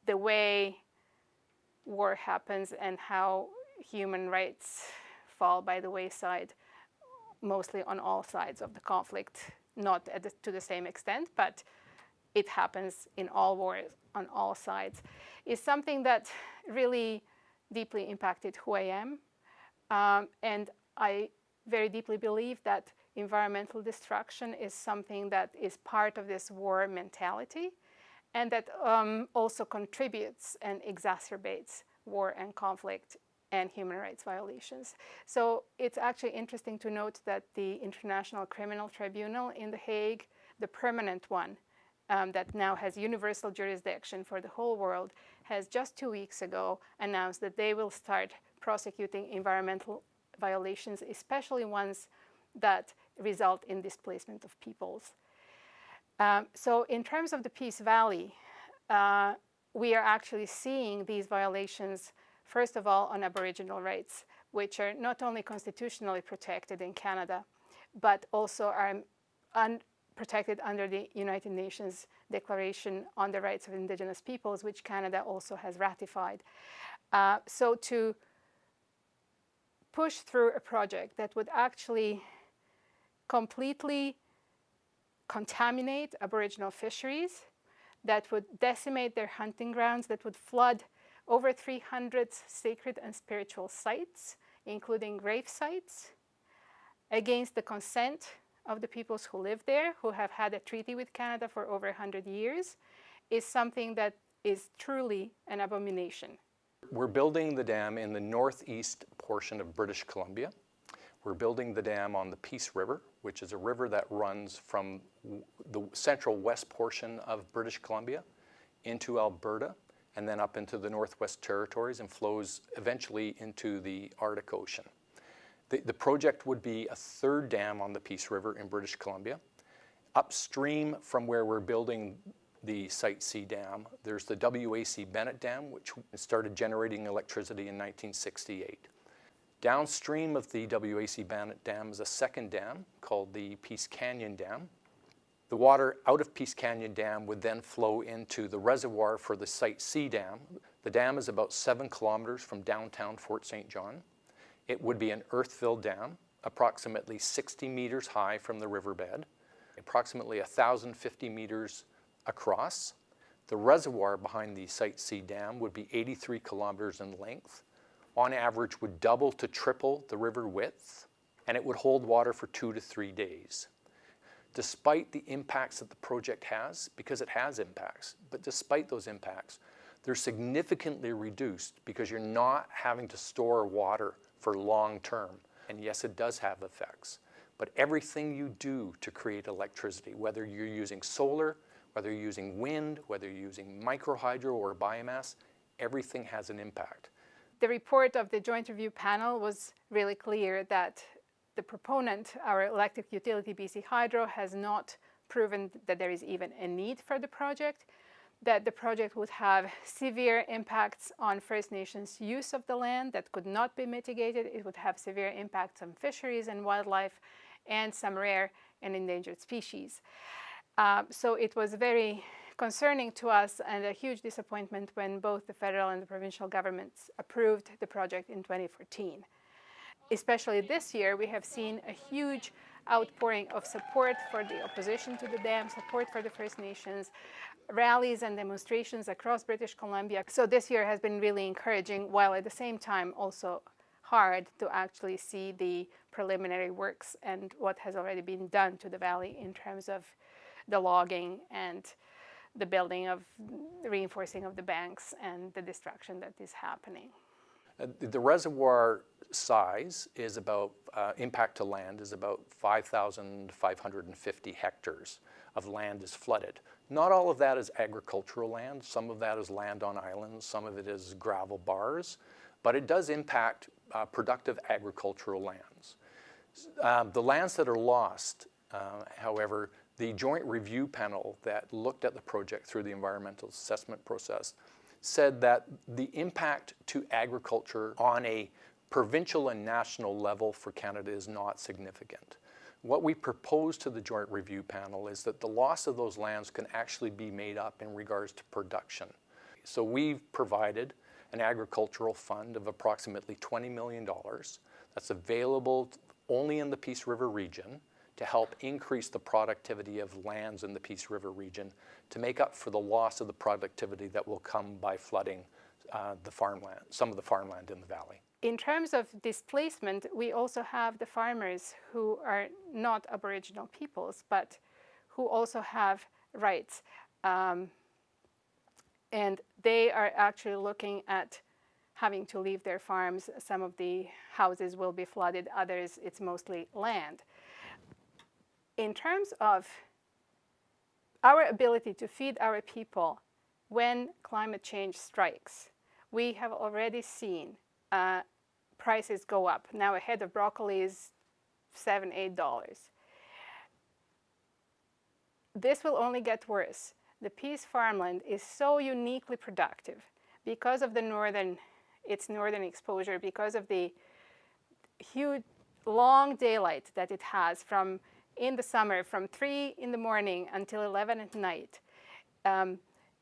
the way war happens and how human rights fall by the wayside, mostly on all sides of the conflict, not to the same extent, but it happens in all wars on all sides, is something that really deeply impacted who I am. And I very deeply believe that environmental destruction is something that is part of this war mentality, and that also contributes and exacerbates war and conflict and human rights violations. So it's actually interesting to note that the International Criminal Tribunal in The Hague, the permanent one, that now has universal jurisdiction for the whole world, has just 2 weeks ago announced that they will start prosecuting environmental violations, especially ones that result in displacement of peoples. So in terms of the Peace Valley, we are actually seeing these violations, first of all, on Aboriginal rights, which are not only constitutionally protected in Canada, but also are protected under the United Nations Declaration on the Rights of Indigenous Peoples, which Canada also has ratified. So to push through a project that would actually completely contaminate Aboriginal fisheries, that would decimate their hunting grounds, that would flood over 300 sacred and spiritual sites, including grave sites, against the consent of the peoples who live there, who have had a treaty with Canada for over 100 years, is something that is truly an abomination. We're building the dam in the northeast portion of British Columbia. We're building the dam on the Peace River, which is a river that runs from the central west portion of British Columbia into Alberta and then up into the Northwest Territories and flows eventually into the Arctic Ocean. The project would be a third dam on the Peace River in British Columbia. Upstream from where we're building the Site C dam, there's the WAC Bennett Dam, which started generating electricity in 1968. Downstream of the WAC Bennett Dam is a second dam called the Peace Canyon Dam. The water out of Peace Canyon Dam would then flow into the reservoir for the Site C Dam. The dam is about 7 kilometers from downtown Fort St. John. It would be an earth-filled dam, approximately 60 meters high from the riverbed, approximately 1,050 meters across. The reservoir behind the Site C Dam would be 83 kilometers in length, on average would double to triple the river width, and it would hold water for 2 to 3 days. Despite the impacts that the project has, because it has impacts, but despite those impacts, they're significantly reduced because you're not having to store water for long term. And yes, it does have effects, but everything you do to create electricity, whether you're using solar, whether you're using wind, whether you're using microhydro or biomass, everything has an impact. The report of the Joint Review Panel was really clear that the proponent, our electric utility BC Hydro, has not proven that there is even a need for the project, that the project would have severe impacts on First Nations use of the land that could not be mitigated. It would have severe impacts on fisheries and wildlife and some rare and endangered species. So it was very concerning to us and a huge disappointment when both the federal and the provincial governments approved the project in 2014. Especially this year, we have seen a huge outpouring of support for the opposition to the dam, support for the First Nations, rallies and demonstrations across British Columbia. So this year has been really encouraging, while at the same time also hard to actually see the preliminary works and what has already been done to the valley in terms of the logging and the building of the reinforcing of the banks and the destruction that is happening. The reservoir size is about, impact to land is about 5,550 hectares of land is flooded. Not all of that is agricultural land. Some of that is land on islands. Some of it is gravel bars. But it does impact productive agricultural lands. The lands that are lost, however, the Joint Review Panel that looked at the project through the environmental assessment process said that the impact to agriculture on a provincial and national level for Canada is not significant. What we propose to the Joint Review Panel is that the loss of those lands can actually be made up in regards to production. So we've provided an agricultural fund of approximately $20 million that's available only in the Peace River region to help increase the productivity of lands in the Peace River region to make up for the loss of the productivity that will come by flooding the farmland, some of the farmland in the valley. In terms of displacement, we also have the farmers who are not Aboriginal peoples, but who also have rights. And they are actually looking at having to leave their farms. Some of the houses will be flooded, others it's mostly land. In terms of our ability to feed our people when climate change strikes, we have already seen prices go up. Now a head of broccoli is $7, $8. This will only get worse. The Peace farmland is so uniquely productive because of its northern exposure, because of the huge long daylight that it has from in the summer from 3 in the morning until 11 at night,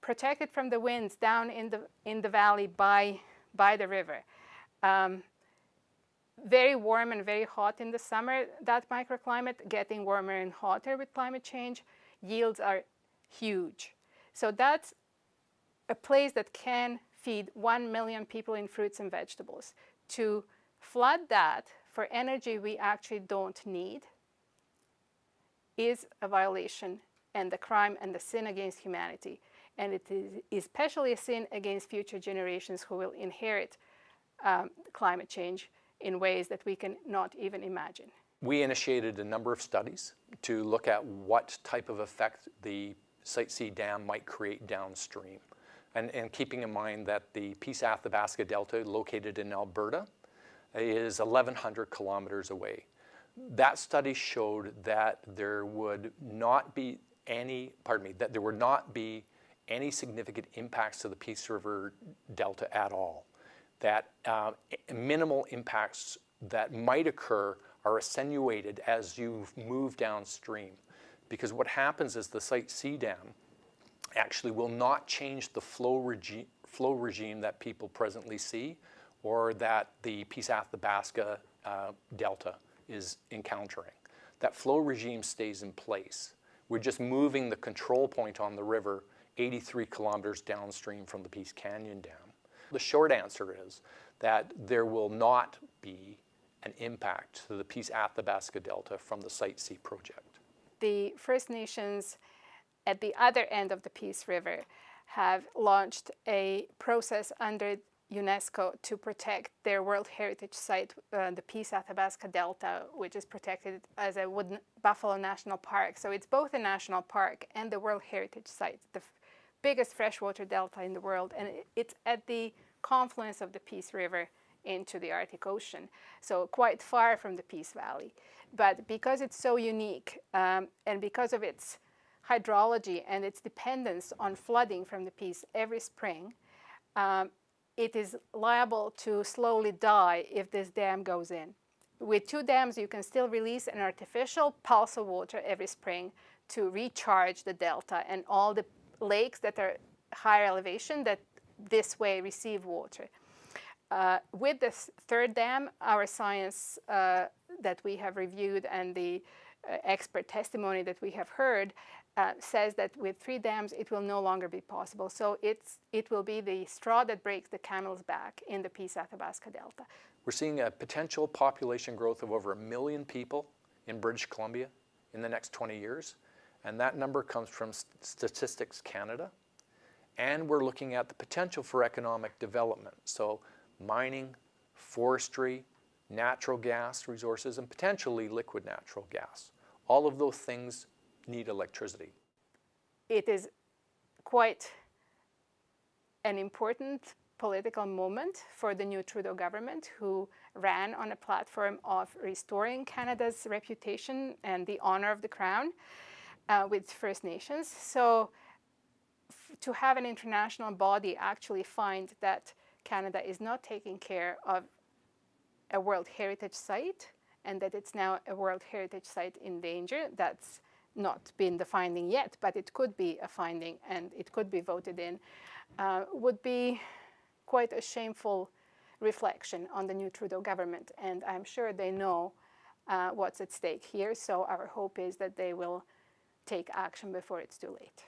protected from the winds down in the valley by the river. Very warm and very hot in the summer, that microclimate, getting warmer and hotter with climate change, yields are huge. So that's a place that can feed 1 million people in fruits and vegetables. To flood that for energy we actually don't need is a violation and the crime and the sin against humanity. And it is especially a sin against future generations who will inherit climate change in ways that we can not even imagine. We initiated a number of studies to look at what type of effect the Site C dam might create downstream. And keeping in mind that the Peace Athabasca Delta, located in Alberta, is 1,100 kilometers away. That study showed that there would not be any significant impacts to the Peace River Delta at all. That minimal impacts that might occur are attenuated as you move downstream. Because what happens is the Site C dam actually will not change the flow regime that people presently see or that the Peace Athabasca Delta is encountering. That flow regime stays in place. We're just moving the control point on the river 83 kilometers downstream from the Peace Canyon Dam. The short answer is that there will not be an impact to the Peace Athabasca Delta from the Site C project. The First Nations at the other end of the Peace River have launched a process under UNESCO to protect their World Heritage Site, the Peace Athabasca Delta, which is protected as a Wood Buffalo National Park. So it's both a national park and the World Heritage Site, the biggest freshwater delta in the world, and it's at the confluence of the Peace River into the Arctic Ocean, so quite far from the Peace Valley. But because it's so unique and because of its hydrology and its dependence on flooding from the Peace every spring, it is liable to slowly die if this dam goes in. With 2 dams, you can still release an artificial pulse of water every spring to recharge the delta and all the lakes that are higher elevation that this way receive water. With this 3rd dam, our science that we have reviewed and the expert testimony that we have heard says that with 3 dams it will no longer be possible. So it will be the straw that breaks the camel's back in the Peace Athabasca Delta. We're seeing a potential population growth of over 1 million people in British Columbia in the next 20 years. And that number comes from Statistics Canada. And we're looking at the potential for economic development. So mining, forestry, natural gas resources, and potentially liquid natural gas. All of those things need electricity. It is quite an important political moment for the new Trudeau government, who ran on a platform of restoring Canada's reputation and the honor of the Crown with First Nations. So to have an international body actually find that Canada is not taking care of a World Heritage Site and that it's now a World Heritage Site in danger, that's not been the finding yet, but it could be a finding and it could be voted in. would be quite a shameful reflection on the new Trudeau government. And I'm sure they know what's at stake here. So our hope is that they will take action before it's too late.